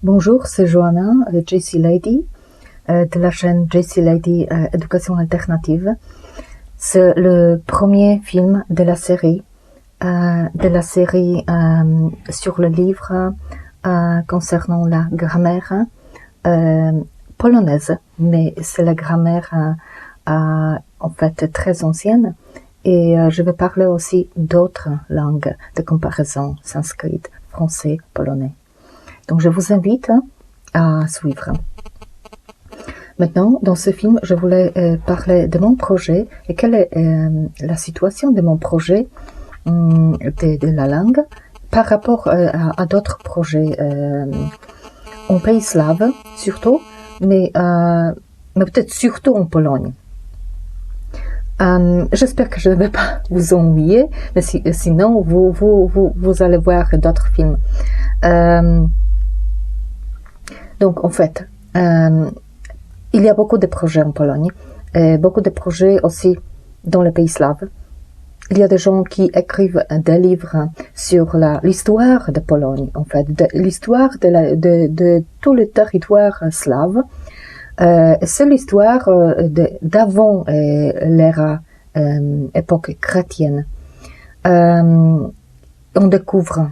Bonjour, c'est Johanna, JC Lady, de la chaîne JC Lady Éducation Alternative. C'est le premier film de la série sur le livre concernant la grammaire polonaise, mais c'est la grammaire en fait très ancienne. Et je vais parler aussi d'autres langues de comparaison, sanskrit, français, polonais. Donc je vous invite à suivre. Maintenant, dans ce film, je voulais parler de mon projet et quelle est la situation de mon projet de la langue par rapport à d'autres projets en pays slave, surtout, mais peut-être surtout en Pologne. J'espère que je ne vais pas vous ennuyer, mais sinon vous allez voir d'autres films. Donc en fait, il y a beaucoup de projets en Pologne, et beaucoup de projets aussi dans les pays slaves. Il y a des gens qui écrivent des livres sur l'histoire de Pologne, en fait, l'histoire de tout le territoire slave. C'est l'histoire d'avant l'ère époque chrétienne. On découvre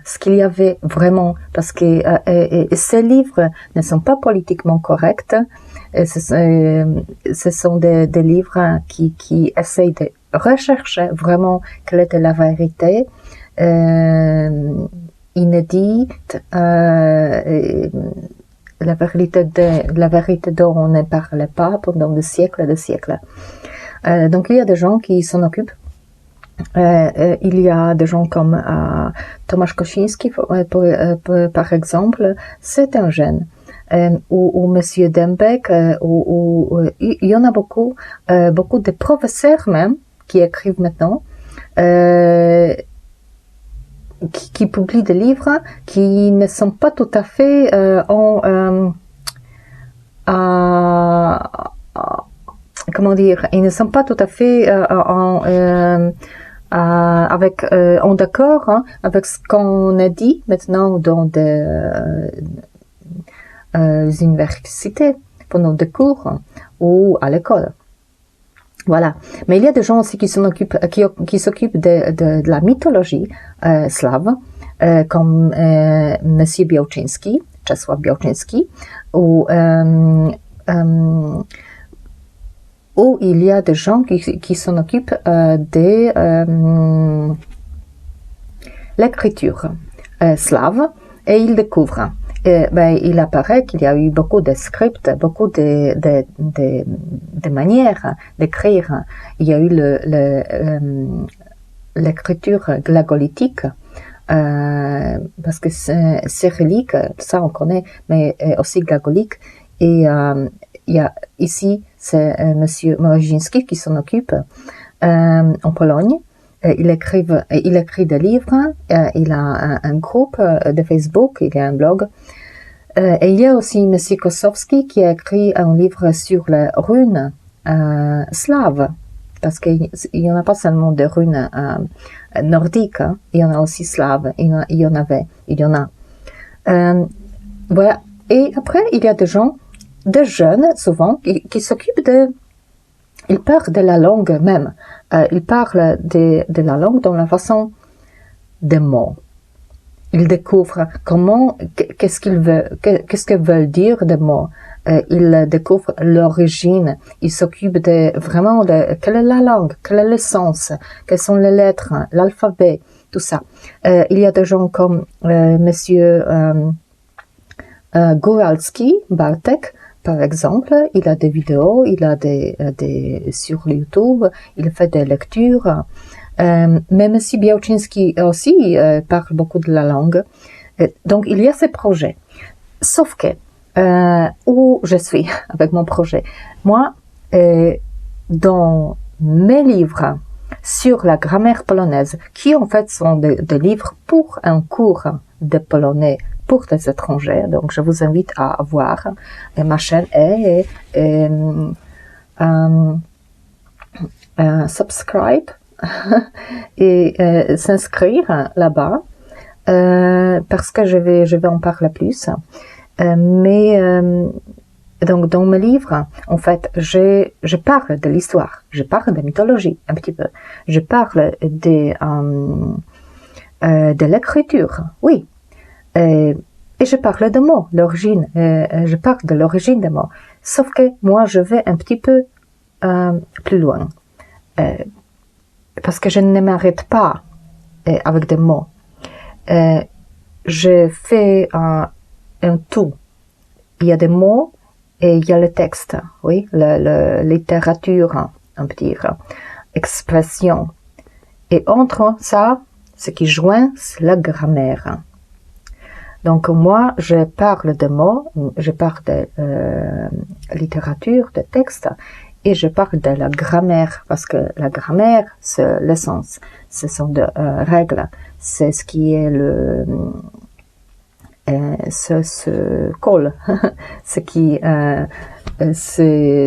ce qu'il y avait vraiment, parce que ces livres ne sont pas politiquement corrects. Ce sont des livres qui essayent de rechercher vraiment quelle était la vérité inédite, la vérité dont on ne parlait pas pendant des siècles et des siècles. Donc il y a des gens qui s'en occupent. Il y a des gens comme Tomasz Kosiński, par exemple, c'est un jeune. Ou Monsieur Dembek, il y en a beaucoup de professeurs même qui écrivent maintenant, qui publient des livres qui ne sont pas tout à fait comment dire, ils ne sont pas tout à fait en d'accord avec ce qu'on a dit maintenant dans des universités, pendant des cours ou à l'école. Voilà. Mais il y a des gens aussi qui s'occupent de la mythologie slave, comme Monsieur Białczyński, Czesław Białczyński, ou il y a des gens qui s'en occupent de l'écriture slave, et ils découvrent. Il apparaît qu'il y a eu beaucoup de scripts, beaucoup de manières d'écrire. Il y a eu l'écriture glagolitique, parce que cyrillique, ça on connaît, mais aussi glagolique. Et il y a ici, c'est Monsieur Mroziński qui s'en occupe en Pologne. Il écrit des livres, il a un groupe de Facebook, il y a un blog. Et il y a aussi Monsieur Kosowski qui a écrit un livre sur les runes slaves, parce qu'il n'y en a pas seulement des runes nordiques, il y en a aussi slaves, il y en a. Voilà. Et après, il y a des gens, des jeunes souvent, qui s'occupent ils parlent de la langue même. Ils parlent de la langue dans la façon des mots. Ils découvrent qu'est-ce que veulent dire des mots. Ils découvrent l'origine. Ils s'occupent vraiment de quelle est la langue, quel est le sens, quelles sont les lettres, l'alphabet, tout ça. Il y a des gens comme Monsieur Góralski, Bartek, par exemple, il a des vidéos, il a sur YouTube, il fait des lectures. Mais M. Białczyński aussi parle beaucoup de la langue. Donc, il y a ces projets. Sauf que, où je suis avec mon projet? Moi, dans mes livres sur la grammaire polonaise, qui en fait sont des livres pour un cours de polonais pour des étrangers. Donc, je vous invite à voir. Et ma chaîne est subscribe et s'inscrire là-bas. parce que je vais en parler plus. Mais donc dans mes livres, en fait, je parle de l'histoire, je parle de mythologie un petit peu, je parle de l'écriture, oui, et je parle de mots, l'origine, je parle de l'origine des mots. Sauf que moi, je vais un petit peu plus loin, parce que je ne m'arrête pas avec des mots. Je fais un tout. Il y a des mots et il y a le texte, oui, la littérature, on peut dire, expression. Et entre ça, ce qui joint, c'est la grammaire. Donc moi, je parle de mots, je parle de littérature, de texte, et je parle de la grammaire, parce que la grammaire, c'est l'essence, ce sont des règles, c'est ce qui est ce colle, c'est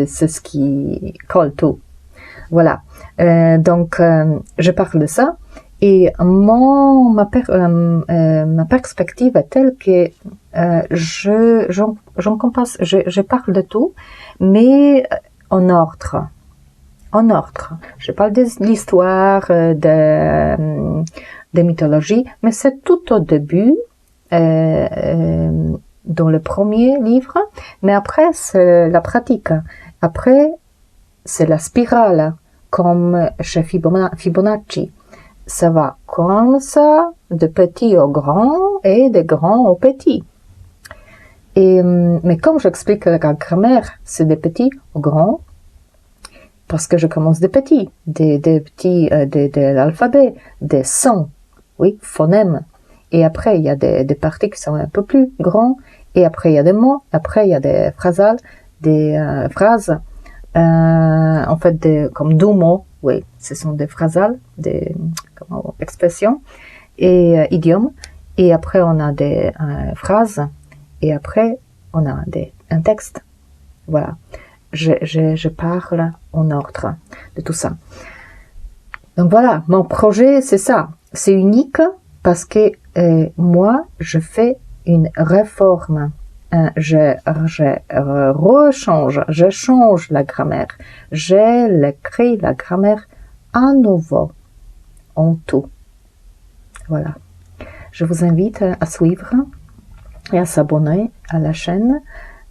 ce qui colle tout. Voilà. Donc, je parle de ça. Et ma perspective est telle que je parle de tout, mais en ordre. En ordre. Je parle de l'histoire, de mythologie, mais c'est tout au début, dans le premier livre, mais après c'est la pratique. Après, c'est la spirale, comme chez Fibonacci. Ça va comme ça, de petit au grand et de grand au petit. Mais comme j'explique la grammaire, c'est de petit au grand, parce que je commence de petit, de l'alphabet, des sons, oui, phonèmes. Et après, il y a des parties qui sont un peu plus grands, et après, il y a des mots, après, il y a des phrasales, des phrases, en fait, comme 2 mots, oui, ce sont des phrasales, des expressions et idiomes. Et après, on a des phrases, et après, on a un texte. Voilà. Je parle en ordre de tout ça. Donc voilà, mon projet, c'est ça. C'est unique parce que moi, je fais une réforme. Je change la grammaire. J'écris la grammaire à nouveau, en tout. Voilà. Je vous invite à suivre et à s'abonner à la chaîne,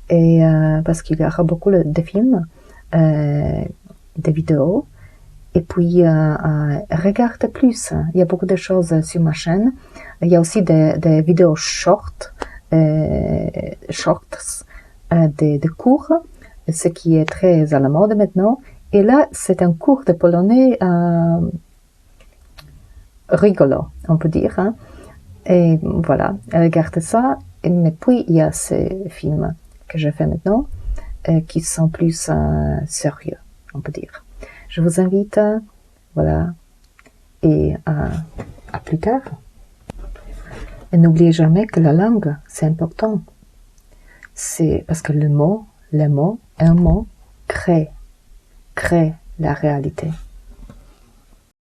et parce qu'il y aura beaucoup de films, de vidéos, et puis regarde plus. Il y a beaucoup de choses sur ma chaîne. Il y a aussi des vidéos shorts, de cours, ce qui est très à la mode maintenant. Et là, c'est un cours de polonais rigolo, on peut dire. Hein. Et voilà, regarde ça. Mais puis, il y a ces films que je fais maintenant qui sont plus sérieux, on peut dire. Je vous invite, voilà, et à plus tard. Et n'oubliez jamais que la langue, c'est important. C'est parce que un mot crée la réalité.